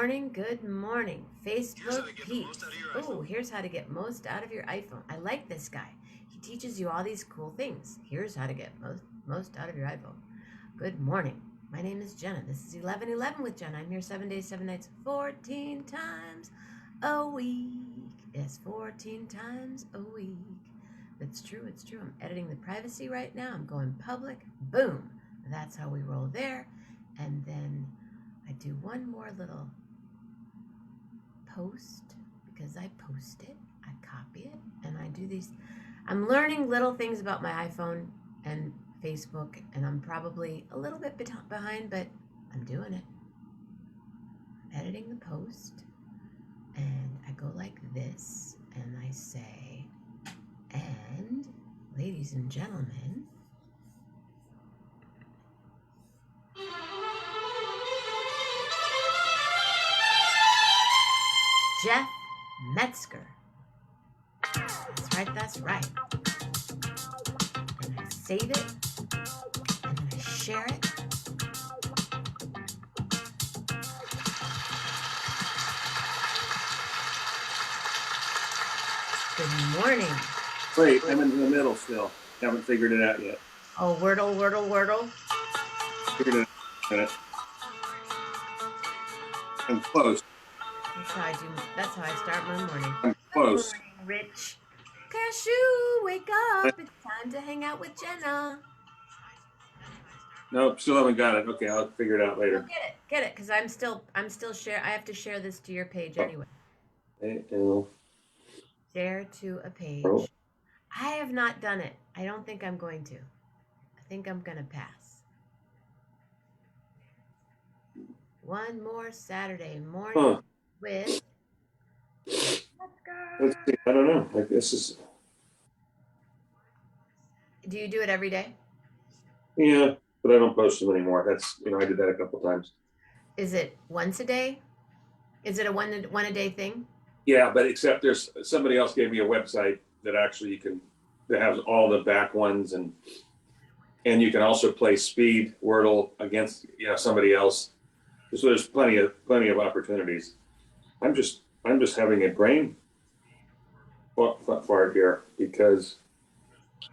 morning, good morning. Facebook peeps. Oh, here's how to get most out of your iPhone. I like this guy. He teaches you all these cool things. Here's how to get most out of your iPhone. Good morning. My name is Jenna. This is 11:11 with Jenna. I'm here 7 days, 7 nights, 14 times a week. Yes, 14 times a week. It's true, it's true. I'm editing the privacy right now. I'm going public. Boom. That's how we roll there. And then I do one more little post because I post it, I copy it, and I do these. I'm learning little things about my iPhone and Facebook, and I'm probably a little bit behind, but I'm doing it. I'm editing the post, and I go like this, and I say, and ladies and gentlemen, Jeff Metzger. That's right. And I save it, and then I share it. Good morning. Wait, I'm in the middle still. Haven't figured it out yet. Oh, Wordle. Figured it out. I'm close. That's how I start my morning. I'm close. Good morning, Rich. Cashew, wake up. It's time to hang out with Jenna. Nope, still haven't got it. Okay, I'll figure it out later. Oh, get it, because I'm still share. I have to share this to your page anyway. Share to a page. Oh. I have not done it. I don't think I'm going to. I think I'm going to pass. One more Saturday morning with Metzger. Let's see. I don't know. Like this is. Do you do it every day? Yeah, but I don't post them anymore. That's I did that a couple times. Is it once a day? Is it a one a day thing? Yeah, but except there's somebody else gave me a website that actually that has all the back ones and you can also play speed Wordle against somebody else. So there's plenty of opportunities. I'm just having a brain fart here because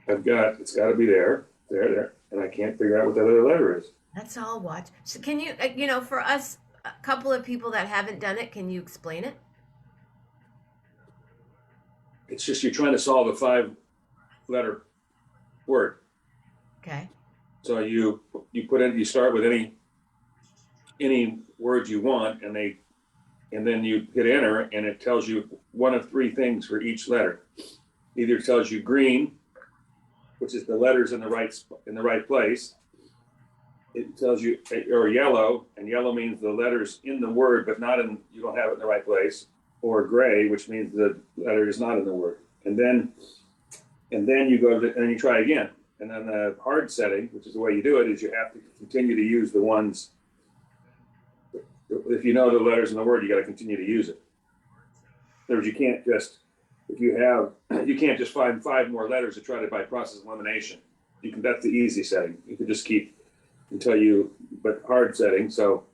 it's got to be there, and I can't figure out what that other letter is. Let's all watch. So can you, for us, a couple of people that haven't done it, can you explain it? It's just you're trying to solve a 5-letter word. Okay. So you start with any word you want, and then you hit enter, and it tells you one of 3 things for each letter. Either it tells you green, which is the letters in the right place. It tells you, or yellow, and yellow means the letters in the word, but you don't have it in the right place. Or gray, which means the letter is not in the word. And then you go and you try again. And then the hard setting, which is the way you do it, is you have to continue to use the ones. If you know the letters in the word, you got to continue to use it. In other words, you can't just find 5 more letters to try to by process of elimination. That's the easy setting. You can just keep but hard setting. So,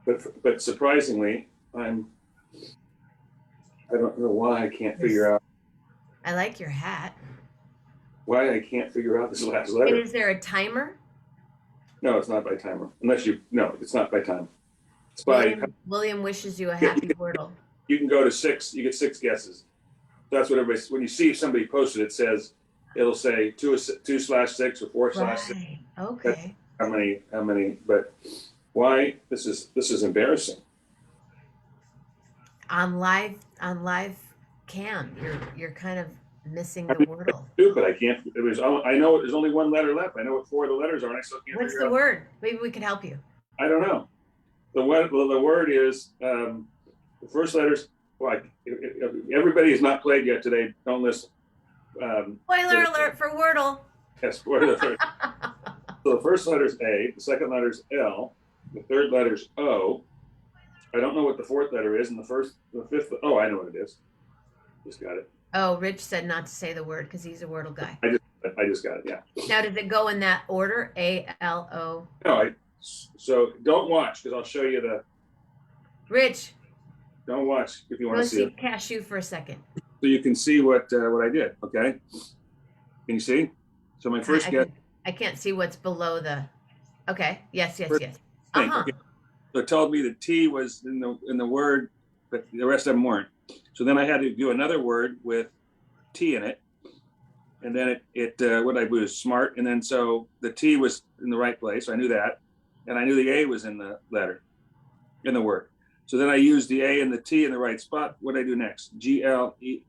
but surprisingly, I don't know why I can't figure out. I like your hat. Why I can't figure out this last letter. And is there a timer? No, it's not by timer. No, it's not by time. It's by. William wishes you a happy Wordle. You can go to 6. You get 6 guesses. That's what everybody. When you see somebody posted, it'll say 2/6 or 4/6. Right. Okay. That's how many? But why? This is embarrassing. On live cam, you're kind of missing the Wordle. Stupid. I can't. I know there's only 1 letter left. I know what 4 of the letters are, and I still can't. What's the word? Maybe we could help you. I don't know. The word is the first letters. Like everybody has not played yet today. Don't listen. Spoiler alert for Wordle. Yes, spoiler alert. So the first letter is A. The second letter is L. The third letter is O. I don't know what the 4th letter is, and the 5th. Oh, I know what it is. Just got it. Oh, Rich said not to say the word because he's a Wordle guy. I just got it. Yeah. Now, does it go in that order? A L O. No, so don't watch because I'll show you Rich, Don't watch if you want go to see see it. Cashew for a second. So you can see what I did. Okay. Can you see? So my first guess. I can't see what's below the. Okay. Yes. Yes. First Yes. Uh thing. huh. Okay. So it told me the T was in the word, but the rest of them weren't. So then I had to do another word with T in it, and then what I do is smart, and then so the T was in the right place. I knew that, and I knew the A was in the letter, in the word. So then I used the A and the T in the right spot. What did I do next? GLEA.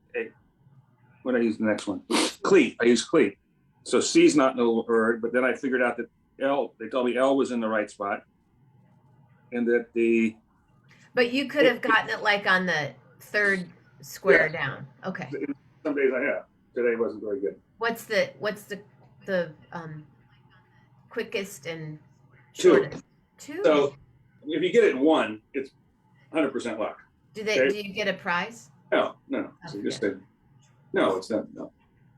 What did I use the next one? Cleat. I used cleat. So C's not in the word, but then I figured out that L. They told me L was in the right spot, and that the. But you could have gotten it like on the third square down. Okay. Some days I have. Today wasn't very good. What's the quickest and Two. shortest? Two. So if you get it in one, it's 100% luck. Do Okay? you get a prize? No. So Okay. just no, it's not. No.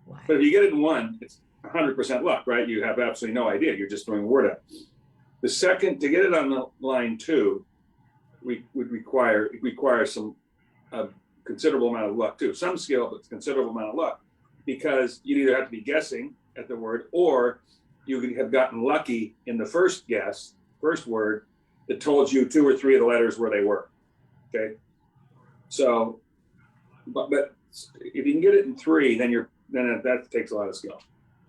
Why? But if you get it in one, it's 100% luck, right? You have absolutely no idea. You're just throwing a word out. The second, to get it on the line two, it requires some considerable amount of luck too. Some skill, but considerable amount of luck, because you either have to be guessing at the word, or you could have gotten lucky in the first word that told you 2 or 3 of the letters where they were. Okay. So, but if you can get it in 3, then that takes a lot of skill,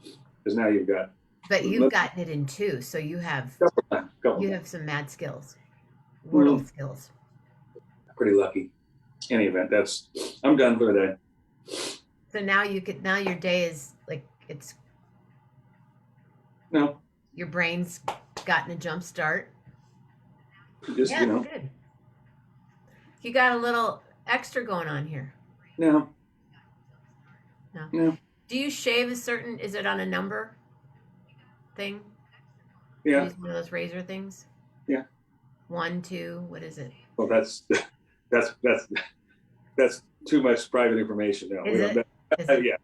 because now you've got. But you've gotten it in 2, so you have some mad skills, wordle skills. Pretty lucky. Any event, I'm done for the day. So now your day is like it's. No. Your brain's gotten a jump start. Just, yeah, good. You got a little extra going on here. No. No. Do you shave is it on a number thing? Yeah. Use one of those razor things? Yeah. 1, 2, what is it? Well, that's too much private information now. Is it? Yeah.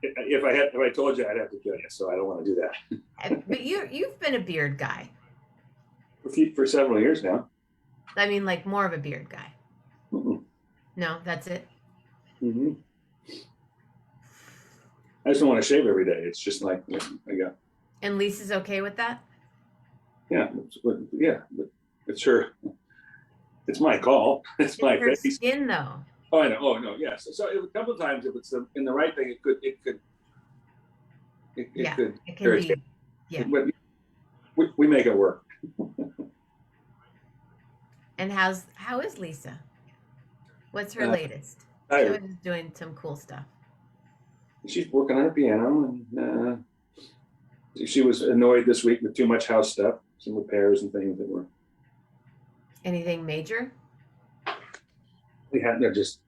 If I told you, I'd have to kill you, so I don't want to do that. But you've been a beard guy. For several years now. I mean, like more of a beard guy. Mm-mm. No, that's it. Mm-hmm. I just don't want to shave every day. It's just like And Lisa's okay with that? Yeah, but it's her. It's my call. It's my her face. Skin though. Oh, I know. Oh no, yes. So a couple of times, if it's in the right thing, it could. It could. It can be. Yeah. But we make it work. And how is Lisa? What's her latest? She was doing some cool stuff. She's working on her piano, and she was annoyed this week with too much house stuff, some repairs and things that were. Anything major? We had just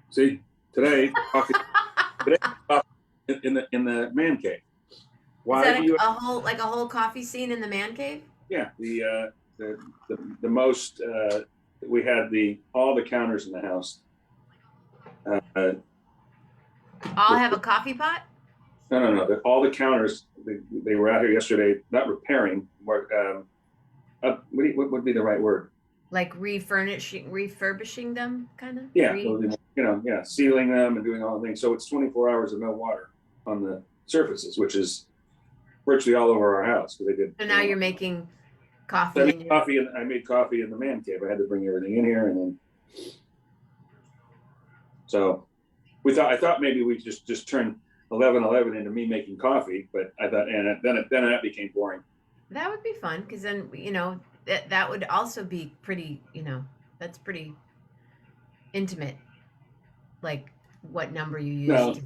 see today coffee in the man cave. Why is that a whole coffee scene in the man cave? Yeah, the most we had all the counters in the house. All have a coffee pot? No. All the counters they were out here yesterday, not repairing. What would be the right word? Like refurbishing them, kind of. Yeah, sealing them and doing all the things. So it's 24 hours of no water on the surfaces, which is virtually all over our house. They did. So now you're making coffee. I made coffee in the man cave. I had to bring everything in here, and then so I thought maybe we just turn 11:11 into me making coffee, but I thought, and then that became boring. That would be fun, because then that would also be pretty. That's pretty intimate. Like what number you use.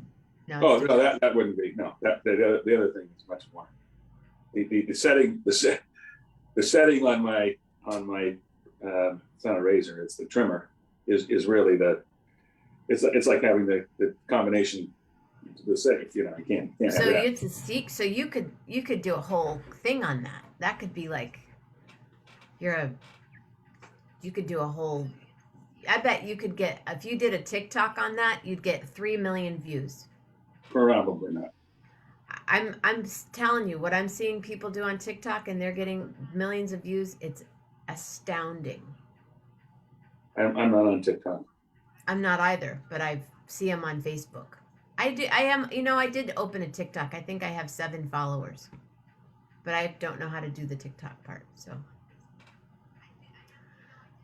No, that wouldn't be. No, the other thing is much more. The setting on my it's not a razor, it's the trimmer is really it's like having the combination to the safe. You can't so have that. It's a seek. So you could do a whole thing on that. That could be like you could do a whole. I bet you could get, if you did a TikTok on that, you'd get 3 million views. Probably not. I'm telling you, what I'm seeing people do on TikTok, and they're getting millions of views. It's astounding. I'm not on TikTok. I'm not either, but I see him on Facebook. I do. I am. You know, I did open a TikTok. I think I have 7 followers, but I don't know how to do the TikTok part. So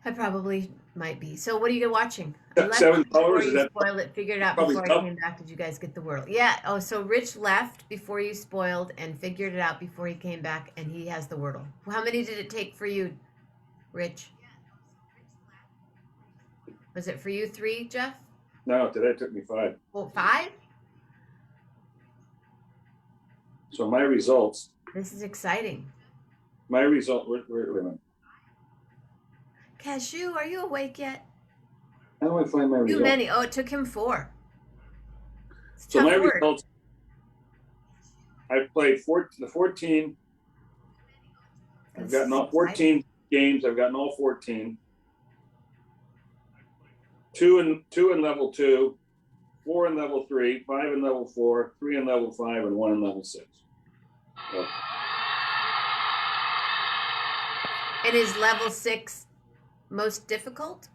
I probably might be. So what are you watching? I left 7 before followers, is you that spoiled it. Figured it out probably before I came back. Did you guys get the world? Yeah. Oh, so Rich left before you spoiled and figured it out before he came back, and he has the wordle. How many did it take for you, Rich? Was it for you 3, Jeff? No, today it took me 5. Well, 5? So my results. This is exciting. My result. Wait a minute. Cashew, are you awake yet? How do I find my Too results? many. Oh, it took him 4. It's a So tough my word. results. I played the 14. I've gotten all 14 games. I've gotten all 14. 2 in level 2, 4 in level 3, 5 in level 4, 3 in level 5, and 1 in level 6. So, And is level 6 most difficult?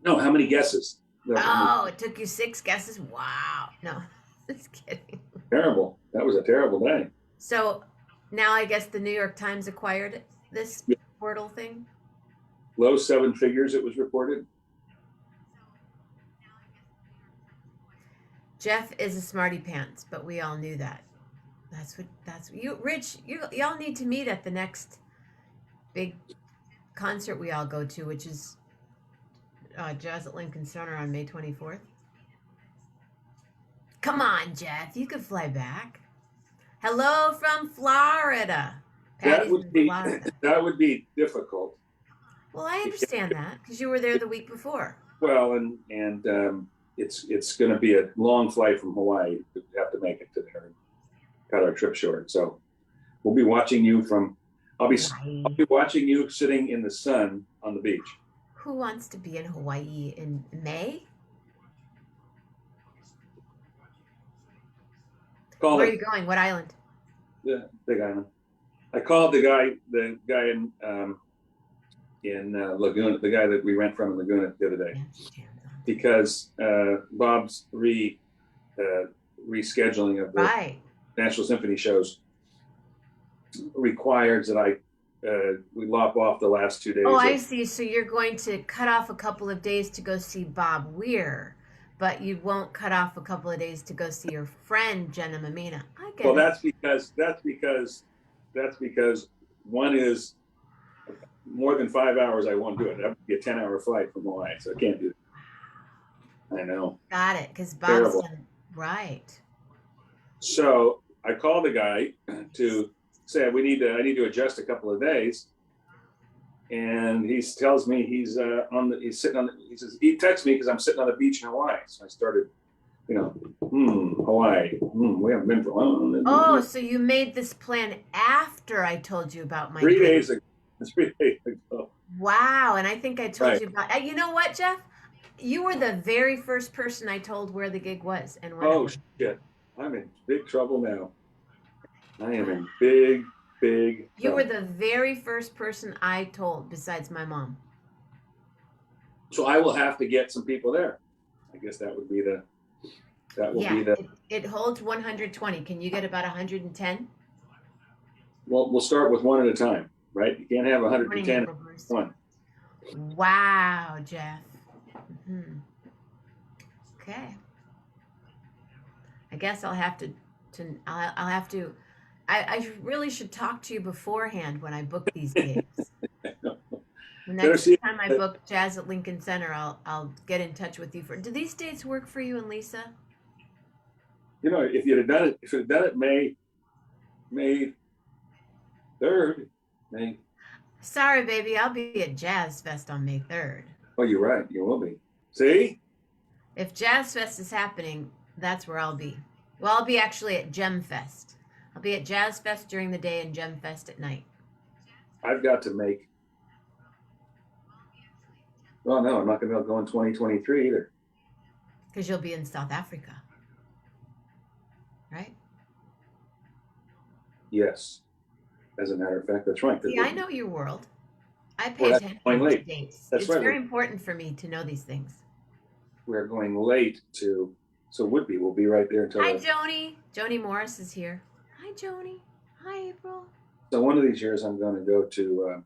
no, how many guesses? Oh, it took you 6 guesses? Wow. No, just kidding. Terrible. That was a terrible day. So now I guess the New York Times acquired this Yeah. Wordle thing? Low 7 figures, it was reported. Jeff is a smarty pants, but we all knew that. That's you, Rich. Y'all need to meet at the next big concert we all go to, which is Jazz at Lincoln Center on May 24th. Come on, Jeff, you could fly back. Hello from Florida. Patty's in Florida. That would be difficult. Well, I understand that because you were there the week before. Well, and it's going to be a long flight from Hawaii. We have to make it to there and cut our trip short. So we'll be watching you from. I'll be watching you sitting in the sun on the beach. Who wants to be in Hawaii in May? Where are you going? What island? The Big Island. I called the guy in Laguna, the guy that we rent from in Laguna the other day, because Bob's rescheduling of the National Symphony shows requires that we lop off the last 2 days. Oh, I see. So you're going to cut off a couple of days to go see Bob Weir, but you won't cut off a couple of days to go see your friend Jenna Mammina. I get it. That's because one is more than 5 hours. I won't do it. That would be a 10-hour flight from Hawaii, so I can't do it. I know. Got it, because Bob's done right. So I called the guy to say I need to adjust a couple of days, and he tells me he says he texts me because I'm sitting on the beach in Hawaii. So I started, Hawaii. We haven't been for a while. Oh, so you made this plan after I told you about my 3 days ago. 3 days ago. Wow, and I think I told you about. You know what, Jeff? You were the very first person I told where the gig was and when. Oh shit! I'm in big trouble now. I am in big trouble. You were the very first person I told, besides my mom. So I will have to get some people there. I guess that would be the. It holds 120. Can you get about 110? Well, we'll start with one at a time, right? You can't have 110 at one. Wow, Jeff. Mm-hmm. Okay. I guess I'll have to. I really should talk to you beforehand when I book these gigs. The next time I book Jazz at Lincoln Center, I'll get in touch with you do these dates work for you and Lisa? If you'd have done it May 3rd, May. Sorry, baby, I'll be at Jazz Fest on May 3rd. Oh, you're right. You will be. See? If Jazz Fest is happening, that's where I'll be. Well, I'll be actually at Gem Fest. I'll be at Jazz Fest during the day and Gem Fest at night. I've got to make. Well, no, I'm not going to go in 2023 either. Because you'll be in South Africa. Right? Yes. As a matter of fact, that's right. See, I know your world. I pay Well, that's going attention to late. dates. That's It's right. very important for me to know these things. We're going late to, so Woodby will be right there until. Hi, Joni. Joni Morris is here. Hi, Joni. Hi, April. So one of these years I'm going to go to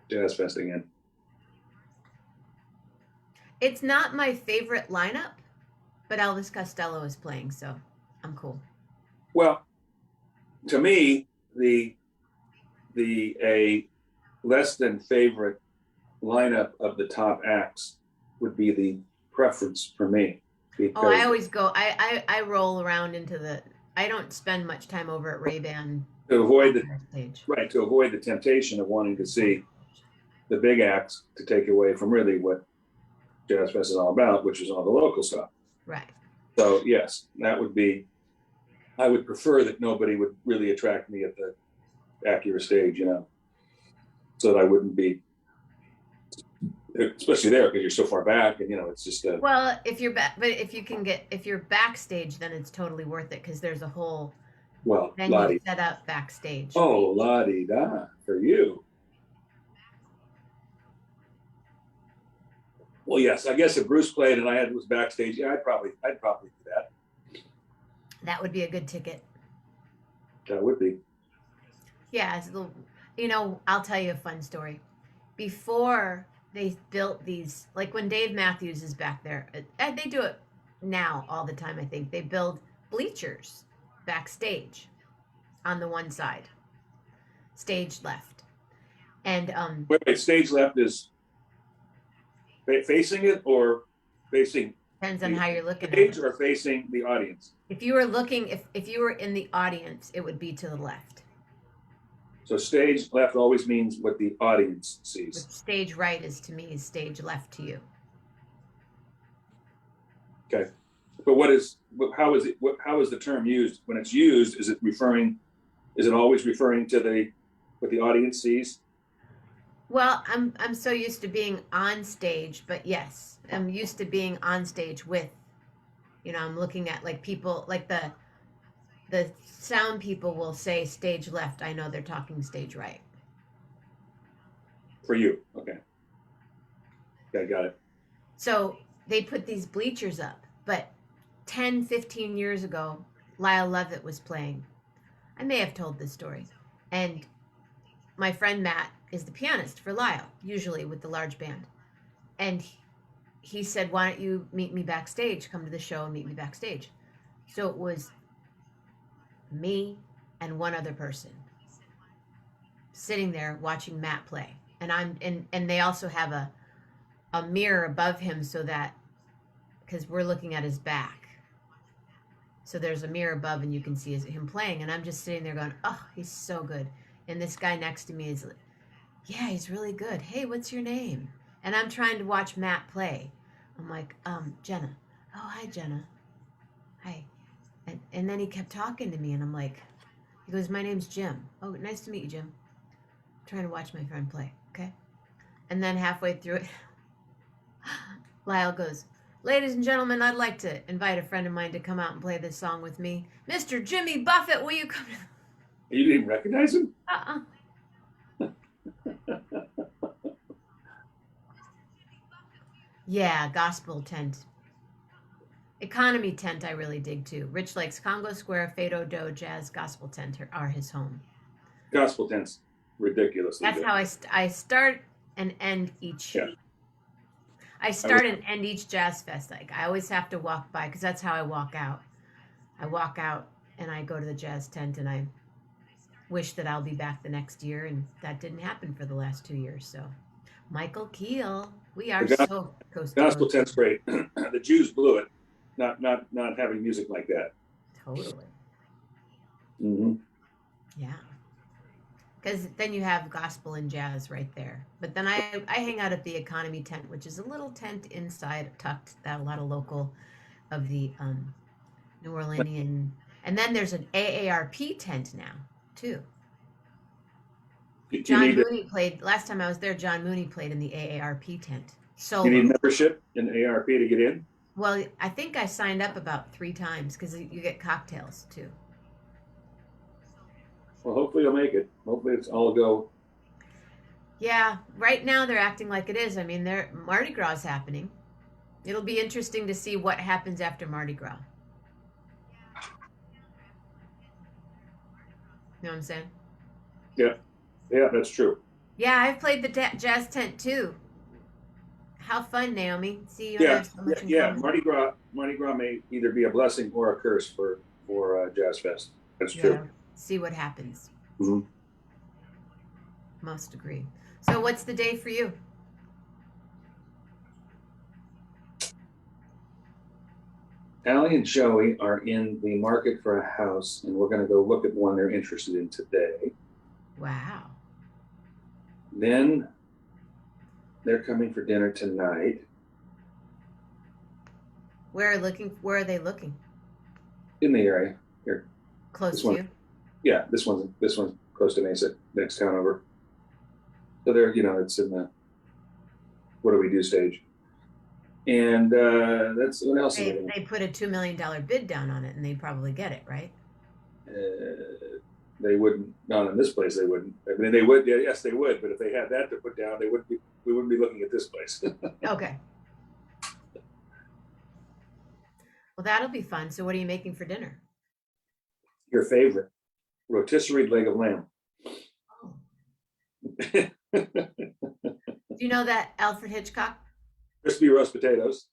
Jazz Fest again. It's not my favorite lineup, but Elvis Costello is playing, so I'm cool. Well, to me, a less than favorite lineup of the top acts would be the preference for me. Oh, I always go. I roll around into the. I don't spend much time over at Ray-Ban. To avoid the stage. Right, to avoid the temptation of wanting to see the big acts, to take away from really what Jazz Fest is all about, which is all the local stuff. Right. So yes, that would be. I would prefer that nobody would really attract me at the Acura stage, so that I wouldn't be, especially there because you're so far back, and it's just a. Well, if you're back, but if you're backstage, then it's totally worth it because there's a whole venue set up backstage. Oh, la-di-da for you. Well, yes, I guess if Bruce played and I was backstage, yeah, I'd probably do that. That would be a good ticket. That would be. Yeah, I'll tell you a fun story. Before they built these, like when Dave Matthews is back there, they do it now all the time, I think. They build bleachers backstage on the one side, stage left. And wait, stage left is facing it or facing? Depends on how you're looking at it. Stage or facing the audience? If you were looking, if you were in the audience, it would be to the left. So stage left always means what the audience sees. But stage right is to me is stage left to you. Okay, but how is the term used when it's used? Is it always referring to what the audience sees? Well, I'm so used to being on stage, but yes, I'm used to being on stage with, I'm looking at like people, like the sound people will say stage left. I know they're talking stage right. For you, okay. Okay, got it. So they put these bleachers up, but 10, 15 years ago, Lyle Lovett was playing. I may have told this story. And my friend Matt is the pianist for Lyle, usually with the large band. And he said, why don't you meet me backstage? Come to the show and meet me backstage. So it was me and one other person sitting there watching Matt play. And they also have a mirror above him so that, because we're looking at his back. So there's a mirror above and you can see him playing. And I'm just sitting there going, oh, he's so good. And this guy next to me is like, yeah, he's really good. Hey, what's your name? And I'm trying to watch Matt play. I'm like, Jenna. Oh, hi, Jenna. Hi. And then he kept talking to me, and I'm like, he goes, my name's Jim. Oh, nice to meet you, Jim. I'm trying to watch my friend play, okay? And then halfway through it, Lyle goes, ladies and gentlemen, I'd like to invite a friend of mine to come out and play this song with me. Mr. Jimmy Buffett, will you come? You didn't even recognize him? Yeah, gospel tent. Economy tent I really dig too. Rich Lakes, Congo Square, Fado Do, Jazz, Gospel Tent are his home. Gospel tent's ridiculous. That's how I start and end each. Yeah. I start and end each Jazz Fest. Like I always have to walk by because that's how I walk out. I walk out and I go to the jazz tent and I wish that I'll be back the next year, and that didn't happen for the last 2 years. So, Michael Keel, we are so coast. Gospel tent's great. The Jews blew it, not having music like that. Totally. Mm-hmm. Yeah. Because then you have gospel and jazz right there. But then I hang out at the economy tent, which is a little tent inside, tucked, that a lot of local of the New Orleanian. And then there's an AARP tent now, too. John Mooney played, last time I was there, John Mooney played in the AARP tent. So you need membership in AARP to get in? Well, I think I signed up about 3 times because you get cocktails, too. Well, hopefully you'll make it. Hopefully it's all go. Yeah, right now they're acting like it is. I mean, they're Mardi Gras is happening. It'll be interesting to see what happens after Mardi Gras. You know what I'm saying? Yeah, yeah, that's true. Yeah, I've played the jazz tent too. How fun, Naomi. See, you and I Yeah, have so yeah, much in yeah. common. Mardi Gras may either be a blessing or a curse for Jazz Fest. That's Yeah. true. See what happens. Mm-hmm. Most agree. So, what's the day for you? Allie and Joey are in the market for a house, and we're going to go look at one they're interested in today. Wow. Then they're coming for dinner tonight Where Where are they looking? in the area here. Close This to one, you. yeah, this one's close to Mesa, next town over. So they're, it's in the what do we do stage. And that's what else. They put a $2 million bid down on it, and they'd probably get it, right? They wouldn't. Not in this place. They wouldn't. I mean, they would. Yeah, yes, they would. But if they had that to put down, they wouldn't be. We wouldn't be looking at this place. Okay. Well, that'll be fun. So, what are you making for dinner? Your favorite rotisserie leg of lamb. Oh. Do you know that Alfred Hitchcock? Crispy roast potatoes,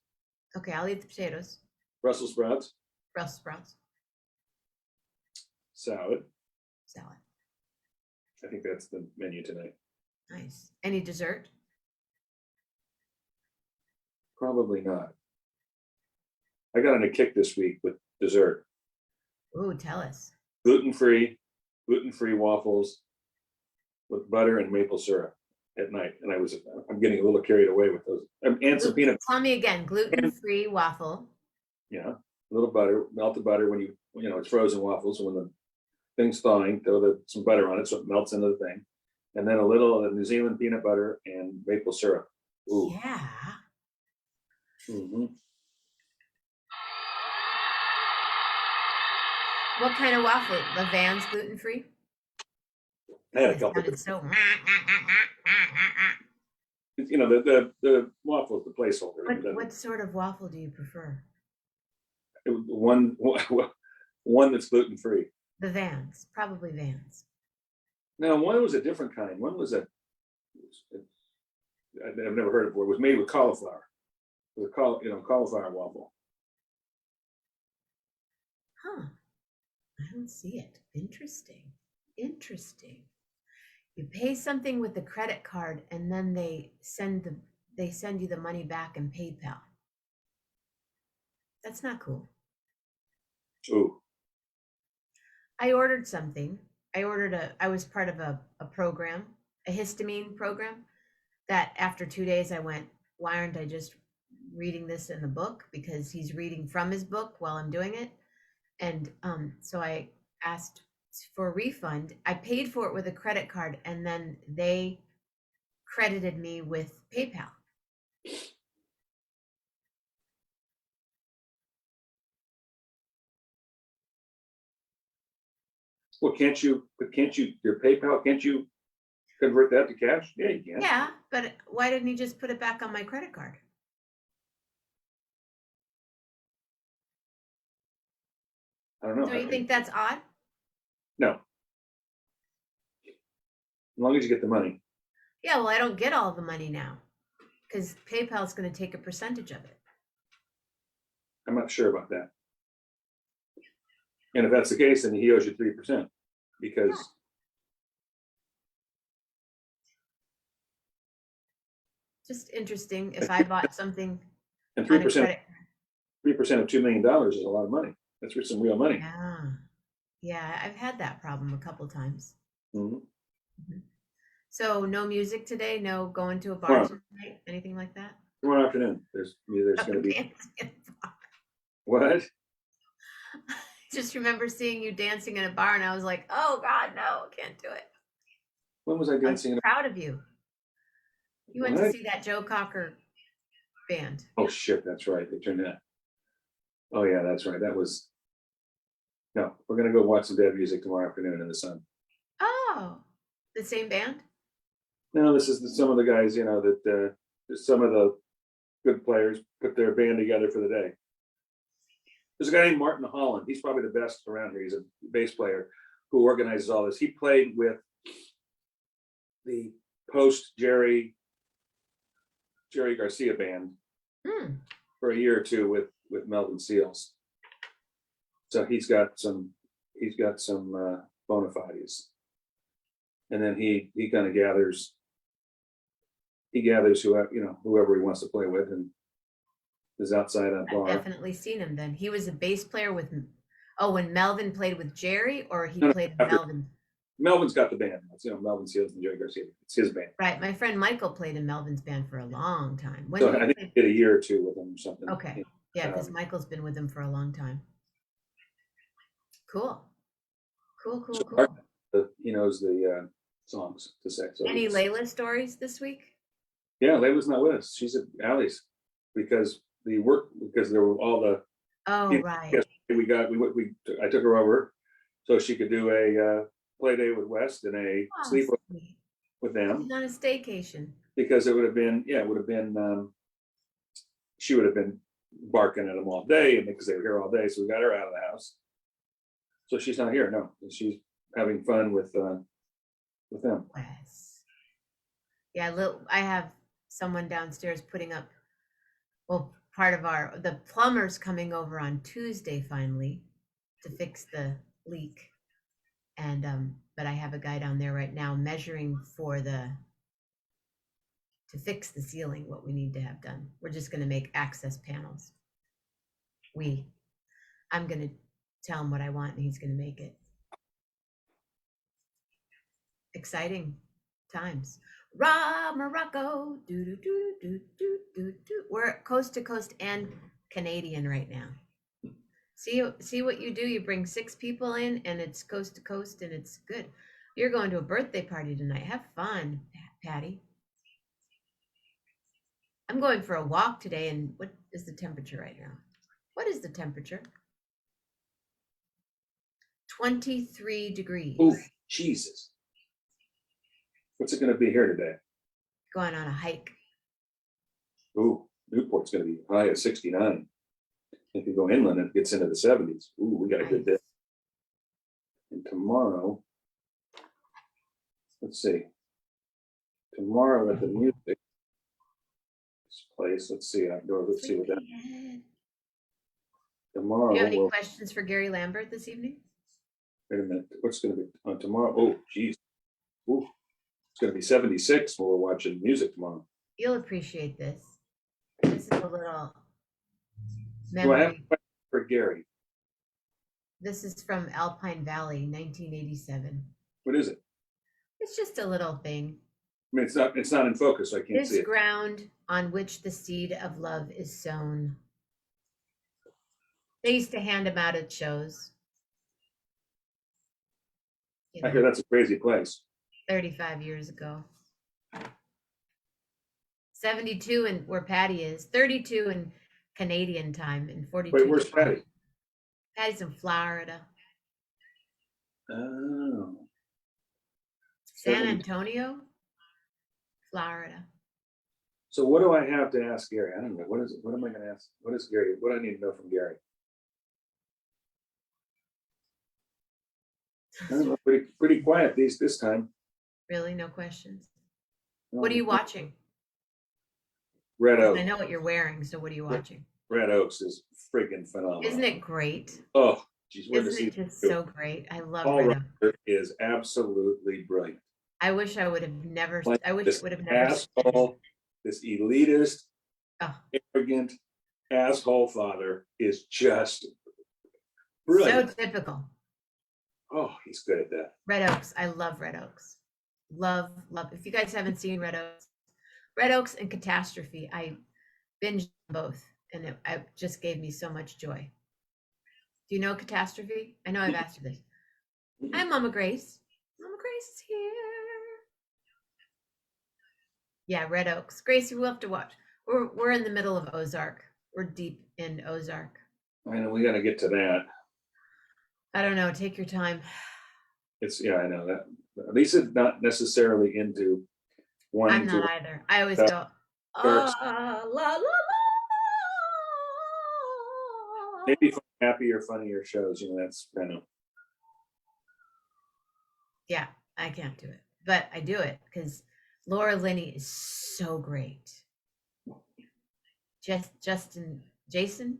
Okay, I'll eat the potatoes. Brussels sprouts, Brussels sprouts, salad. salad. I think that's the menu tonight. Nice. Any dessert? Probably not. I got on a kick this week with dessert. Ooh, tell us. Gluten-free waffles with butter and maple syrup at night. And I'm getting a little carried away with those. And some peanut. Tell me again. Gluten-free waffle. Yeah, a little butter, melted butter when it's frozen waffles. So when the thing's thawing, throw some butter on it so it melts into the thing. And then a little New Zealand peanut butter and maple syrup. Ooh. Yeah. Mm-hmm. What kind of waffle? Levan's gluten-free? I had a couple. Sounded so. The waffle is the placeholder. What sort of waffle do you prefer? One that's gluten free. The Vans, probably Vans. Now, one was a different kind. One was I've never heard of it before. It was made with cauliflower. It was a cauliflower waffle. Huh. I don't see it. Interesting. Interesting. You pay something with the credit card, and then they send you the money back in PayPal. That's not cool. Ooh. I ordered something. I was part of a program, a histamine program, that after 2 days I went, why aren't I just reading this in the book? Because he's reading from his book while I'm doing it. And so I asked for a refund. I paid for it with a credit card, and then they credited me with PayPal. Well, your PayPal, can't you convert that to cash? Yeah, you can. Yeah, but why didn't he just put it back on my credit card? I don't know. Don't you think that's odd? No. As long as you get the money. Yeah, well, I don't get all the money now because PayPal is going to take a percentage of it. I'm not sure about that. And if that's the case, then he owes you 3% because. Just interesting. If I bought something and on a credit. 3% of $2 million is a lot of money. That's for some real money. Yeah. Yeah, I've had that problem a couple times. Mm-hmm. Mm-hmm. So no music today, no going to a bar tonight, anything like that? Tomorrow afternoon, there's going to be. What? I just remember seeing you dancing in a bar, and I was like, oh God, no, can't do it. When was I dancing? I was proud of you. You went to see that Joe Cocker band. Oh shit, that's right. They turned that. Oh yeah, that's right. That was. No, we're going to go watch some dead music tomorrow afternoon in the sun. Oh, the same band? No, this is some of the guys, that some of the good players put their band together for the day. There's a guy named Martin Holland. He's probably the best around here. He's a bass player who organizes all this. He played with the post Jerry Garcia band for a year or two with Melvin Seals. So he's got some bona fides. And then he kind of gathers whoever he wants to play with, and is outside on bar. I've definitely seen him then. He was a bass player when Melvin played with Jerry, or he played with Melvin? Melvin's got the band. It's, Melvin Seals and Jerry Garcia. It's his band. Right. My friend Michael played in Melvin's band for a long time. So I think he did a year or two with him or something. Okay. Yeah, because Michael's been with him for a long time. Cool. He knows the songs to say. So any Layla stories this week? Yeah, Layla's not with us. She's at Allie's because there were all the. Oh, right. I took her over so she could do a play day with West and a sleep with them. She's on a staycation. Because it would have been, she would have been barking at them all day, and because they were here all day, so we got her out of the house. So she's not here. No, she's having fun with them. Yes. Yeah, I have someone downstairs putting up. Well, part of the plumber's coming over on Tuesday finally to fix the leak, and but I have a guy down there right now measuring to fix the ceiling, what we need to have done. We're just going to make access panels. I'm going to tell him what I want and he's going to make it. Exciting times. Morocco. We're coast to coast and Canadian right now. See what you do. You bring 6 people in and it's coast to coast and it's good. You're going to a birthday party tonight. Have fun, Patty. I'm going for a walk today, and what is the temperature right now? What is the temperature? 23 degrees. Oh, Jesus. What's it going to be here today? Going on a hike. Ooh, Newport's going to be high at 69. If you go inland, it gets into the 70s. Ooh, we got a good day. And tomorrow, let's see. Tomorrow at the music place, let's see outdoor. Let's see what that. Tomorrow. Do you have any questions for Gary Lambert this evening? Wait a minute. What's going to be on tomorrow? Oh, geez. Ooh, it's going to be 76 when we're watching music tomorrow. You'll appreciate this. This is a little memory. Do I have a question for Gary? This is from Alpine Valley, 1987. What is it? It's just a little thing. I mean, it's not in focus, so I can't see it. This ground on which the seed of love is sown. They used to hand them out at shows. I hear that's a crazy place. 35 years ago. 72 and where Patty is. 32 in Canadian time and 42. Wait, where's Patty? Patty's in Florida. Oh. San Antonio, Florida. So what do I have to ask Gary? I don't know. What is it? What am I going to ask? What is Gary? What do I need to know from Gary? I don't know, pretty quiet this time. Really? No questions? No. What are you watching? Red Oaks. I know what you're wearing, so what are you watching? Red Oaks is freaking phenomenal. Isn't it great? Oh, geez. Isn't it just so great? I love Red Oaks. Is absolutely brilliant. I wish I would have never. I wish it would have never. Asshole, this elitist, arrogant asshole father is just brilliant. So typical. Oh, he's good at that. Red Oaks. I love Red Oaks. Love. If you guys haven't seen Red Oaks and Catastrophe, I binged both, and it just gave me so much joy. Do you know Catastrophe? I know I've asked you this. Hi, Mama Grace. Mama Grace is here. Yeah, Red Oaks. Gracie, we'll have to watch. We're in the middle of Ozark. We're deep in Ozark. I know we got to get to that. I don't know. Take your time. I know that. Lisa's not necessarily into wanting I'm to not either. I always watch go, sharks. la la la. Maybe happier, funnier shows. That's kind of. Yeah, I can't do it, but I do it because Laura Linney is so great. Jason Bateman,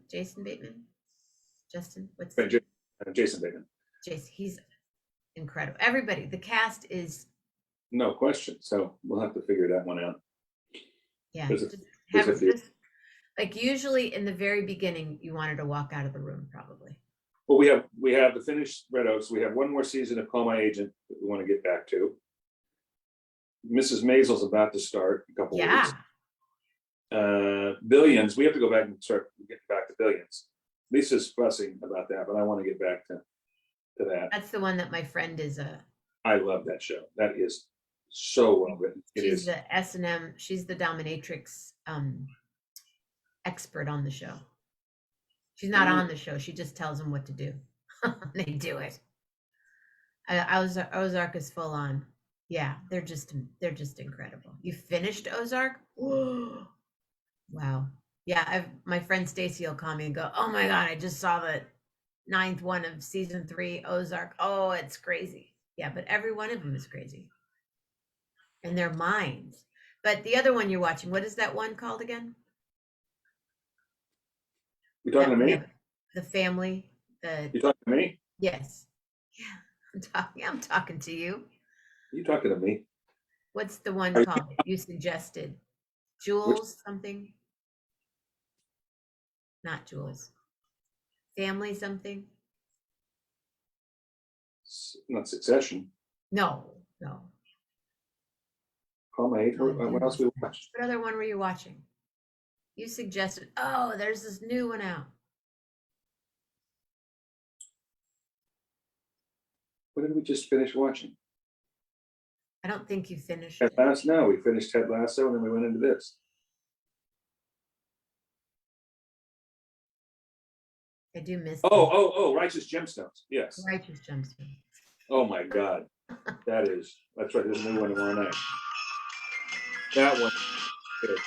what's Jason Bateman. Jason? He's incredible. Everybody, the cast is no question. So we'll have to figure that one out. Yeah, just like usually in the very beginning, you wanted to walk out of the room, probably. Well, we have the finished Red Oaks. We have one more season of Call My Agent that we want to get back to. Mrs. Maisel's about to start in a couple weeks. Billions. We have to go back and get back to Billions. Lisa's fussing about that, but I want to get back to that. That's the one that my friend is I love that show. That is so well written. She's the S&M. She's the dominatrix expert on the show. She's not on the show. She just tells them what to do. They do it. Ozark is full on. Yeah, they're just incredible. You finished Ozark? Whoa. Wow. Yeah, my friend Stacy will call me and go, "Oh my God, I just saw the 9th one of season 3 Ozark. Oh, it's crazy." Yeah, but every one of them is crazy. And their minds. But the other one you're watching, what is that one called again? You talking to me? The family. You talking to me? Yes. Yeah, I'm talking to you. You talking to me? What's the one called you suggested? Jules something? Not Jules. Family something? Not Succession. No. Call My Agent. What else we watched? What other one were you watching? You suggested, there's this new one out. What did we just finish watching? I don't think you finished Ted Lasso. No, we finished Ted Lasso and then we went into this. I do miss. Oh, Righteous Gemstones. Yes. Righteous Gemstones. Oh my God. That's right. There's a new one tomorrow night. That one. Good.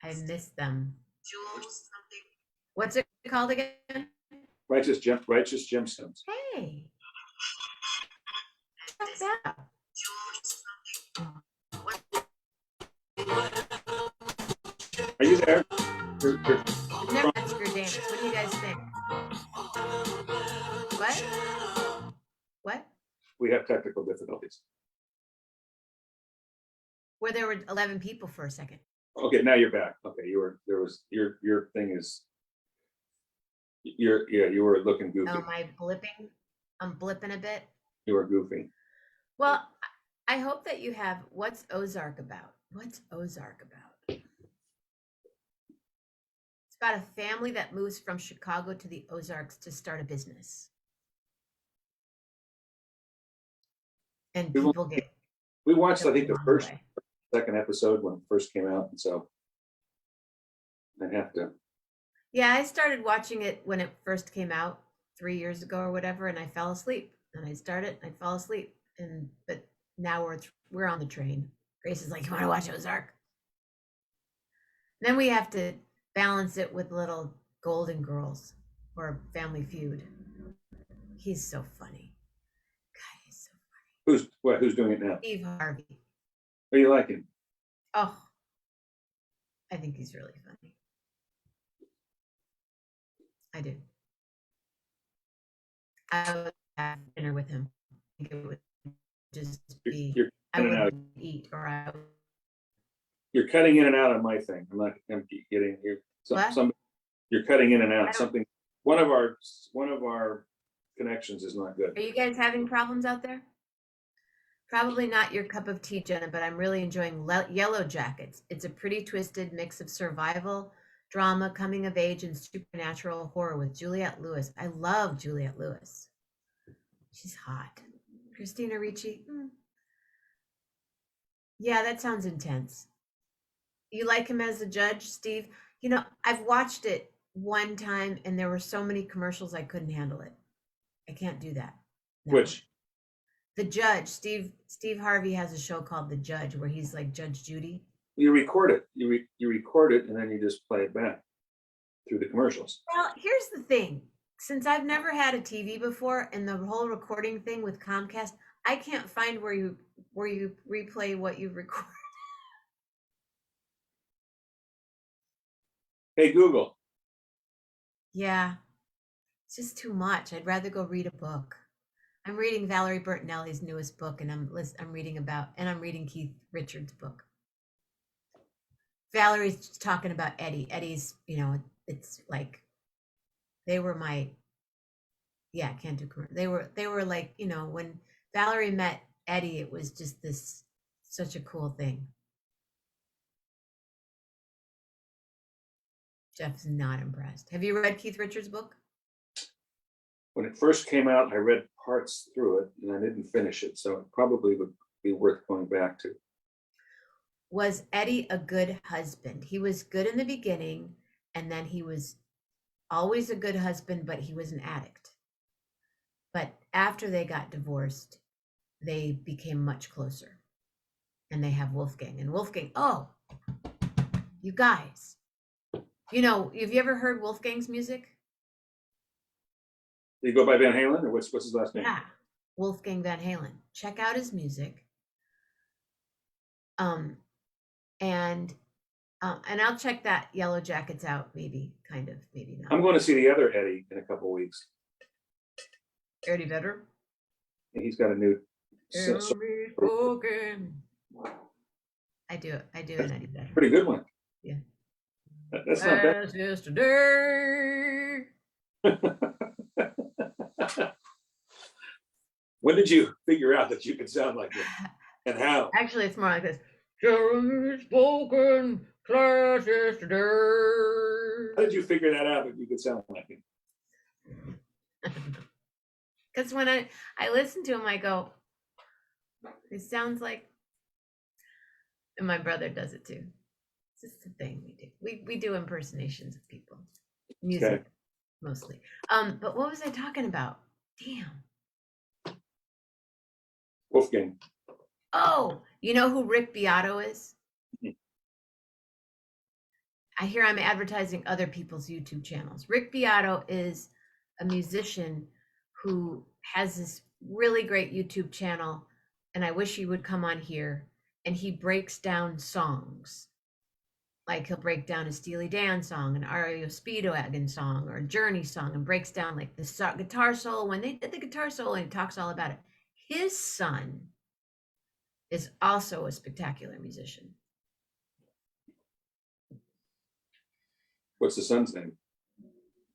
I miss them. Jules something. What's it called again? Righteous Gemstones. Hey. What's that? Are you there? Never Metzger dance. What do you guys think? What? We have technical difficulties. Where there were 11 people for a second. Okay, now you're back. Okay, your thing is you were looking goofy. Oh, am I blipping? I'm blipping a bit. You were goofy. Well, I hope that you have what's Ozark about? What's Ozark about? It's about a family that moves from Chicago to the Ozarks to start a business. And people get. We watched, I think, the second episode when it first came out, and so I have to. Yeah, I started watching it when it first came out 3 years ago or whatever, and I fell asleep. And I started, and I fell asleep, but now we're on the train. Grace is like, "You want to watch Ozark?" Then we have to balance it with little Golden Girls or Family Feud. He's so funny. God, he's so funny. Who's doing it now? Steve Harvey. What do you like him? Oh, I think he's really funny. I do. I would have dinner with him. I think it would just be. I wouldn't eat, or I. You're cutting in and out on my thing. I'm getting here. You're cutting in and out. Something. One of our connections is not good. Are you guys having problems out there? Probably not your cup of tea, Jenna, but I'm really enjoying Yellow Jackets. It's a pretty twisted mix of survival, drama, coming of age, and supernatural horror with Juliette Lewis. I love Juliette Lewis. She's hot. Christina Ricci. Yeah, that sounds intense. You like him as a judge, Steve? I've watched it one time and there were so many commercials I couldn't handle it. I can't do that. No. Which The Judge, Steve Harvey has a show called The Judge where he's like Judge Judy. you record it, you record it, and then you just play it back through the commercials. Well, here's the thing. Since I've never had a TV before and the whole recording thing with Comcast, I can't find where you replay what you've recorded. Hey Google, Yeah, it's just too much. I'd rather go read a book. I'm reading Valerie Bertinelli's newest book, and I'm reading Keith Richards' book. Valerie's talking about Eddie. Eddie's, it's like they were my, yeah, I can't do commercial. They were like, when Valerie met Eddie, it was just such a cool thing. Jeff's not impressed. Have you read Keith Richards' book? when it first came out, I read parts through it and I didn't finish it, so it probably would be worth going back to. Was Eddie a good husband? He was good in the beginning, and then he was always a good husband, but he was an addict. But after they got divorced, they became much closer. And they have Wolfgang. And Wolfgang, oh, you guys, have you ever heard Wolfgang's music? Did he go by Van Halen, or what's his last name? Yeah, Wolfgang Van Halen. Check out his music. And I'll check that Yellow Jackets out, maybe not. I'm going to see the other Eddie in a couple of weeks. Eddie Vedder. He's got a new. I do an Eddie Vedder. Pretty good one. Yeah. That's not bad. As yesterday. When did you figure out that you could sound like him, and how? Actually, it's more like this. Jeremy spoken class yesterday. How did you figure that out that you could sound like him? Because when I listen to him, I go, it sounds like, and my brother does it too. It's just a thing we do. We do impersonations of people, music, okay. Mostly. But what was I talking about? Damn. Wolfgang. Oh, you know who Rick Beato is? Mm-hmm. I hear I'm advertising other people's YouTube channels. Rick Beato is a musician who has this really great YouTube channel, and I wish he would come on here. And he breaks down songs. Like he'll break down a Steely Dan song, an REO Speedwagon song, or a Journey song, and breaks down like the guitar solo. When they did the guitar solo, and he talks all about it. His son is also a spectacular musician. What's the son's name?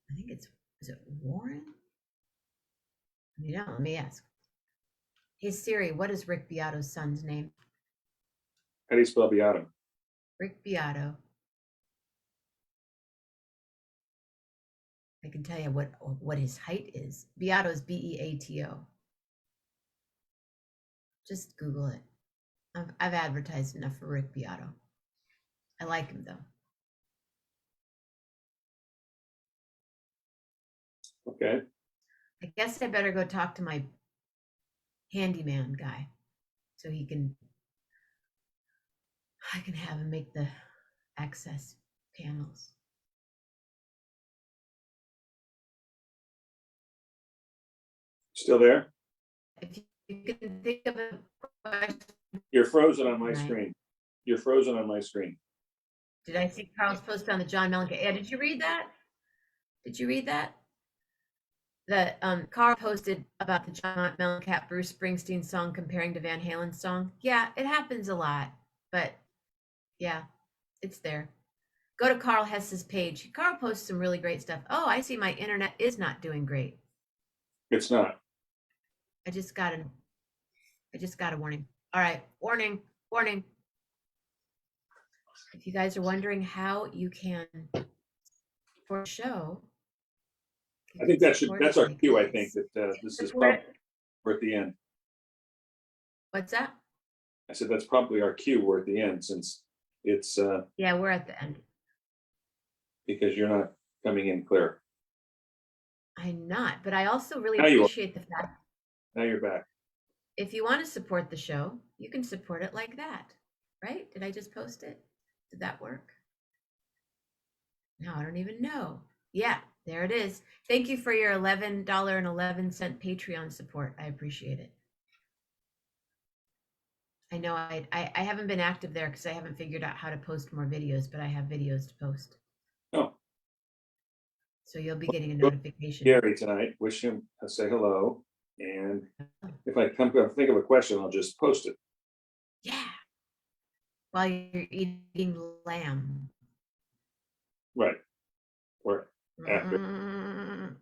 I think is it Warren? Let me ask. Hey Siri, what is Rick Beato's son's name? How do you spell Beato? Rick Beato. I can tell you what his height is. Beato is Beato. Just Google it. I've advertised enough for Rick Beato. I like him though. Okay. I guess I better go talk to my handyman guy so I can have him make the access panels. Still there? If you can think of a question. You're frozen on my screen. You're frozen on my screen. Did I see Carl's post on the John Mellencamp? Yeah, did you read that? That Carl posted about the John Mellencamp Bruce Springsteen song comparing to Van Halen's song. Yeah, it happens a lot, but yeah, it's there. Go to Carl Hess's page. Carl posts some really great stuff. Oh, I see my internet is not doing great. It's not. I just got a warning. All right, warning. If you guys are wondering how you can for a show, I think that's our cue. I think that this is probably we're at the end. What's that? I said that's probably our cue. We're at the end since it's. Yeah, we're at the end. because you're not coming in clear. I'm not, but I also really Now you are. appreciate the fact Now you're back. if you want to support the show, you can support it like that, right? Did I just post it? Did that work? No, I don't even know. Yeah, there it is. Thank you for your $11.11 Patreon support. I appreciate it. I know I haven't been active there because I haven't figured out how to post more videos, but I have videos to post. Oh, So you'll be getting a notification. Gary tonight. Wish him say hello. And if I come to think of a question, I'll just post it. Yeah. While you're eating lamb. Right. Or after.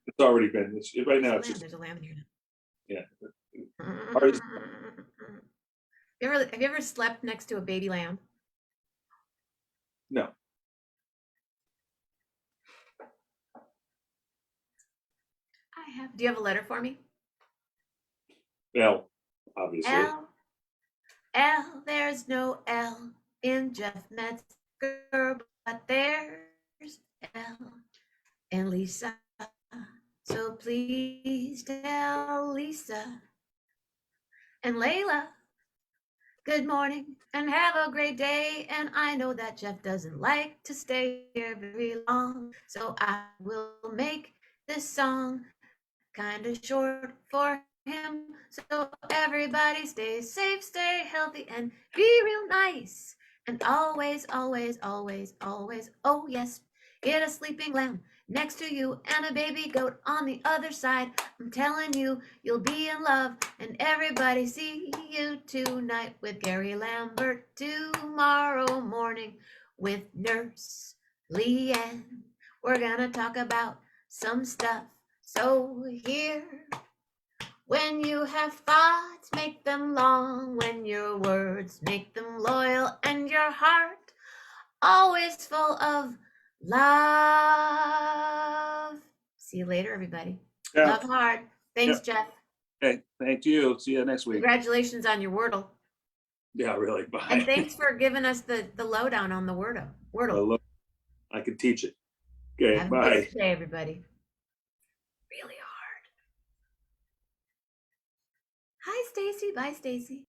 It's already been. Right now, it's just. There's a lamb in here now. Yeah. Have you ever slept next to a baby lamb? No. I have. Do you have a letter for me? L, obviously. L, there's no L in Jeff Metzger, but there's L in Lisa. So please tell Lisa and Layla, good morning and have a great day. And I know that Jeff doesn't like to stay here very long, so I will make this song kind of short for him. So everybody stay safe, stay healthy, and be real nice. And always, always, always, always, oh yes, get a sleeping lamb next to you and a baby goat on the other side. I'm telling you, you'll be in love. And everybody see you tonight with Gary Lambert, tomorrow morning with Nurse Leanne. We're gonna talk about some stuff. So here, when you have thoughts, make them long. When your words make them loyal, and your heart always full of love. See you later, everybody. Yeah. Love hard. Thanks, Jeff. Okay. Thank you. See you next week. Congratulations on your Wordle. Yeah, really. Bye. And thanks for giving us the lowdown on the Wordle. Well, I could teach it. Okay. Have bye. a good day, everybody. Really hard. Hi, Stacy. Bye, Stacy.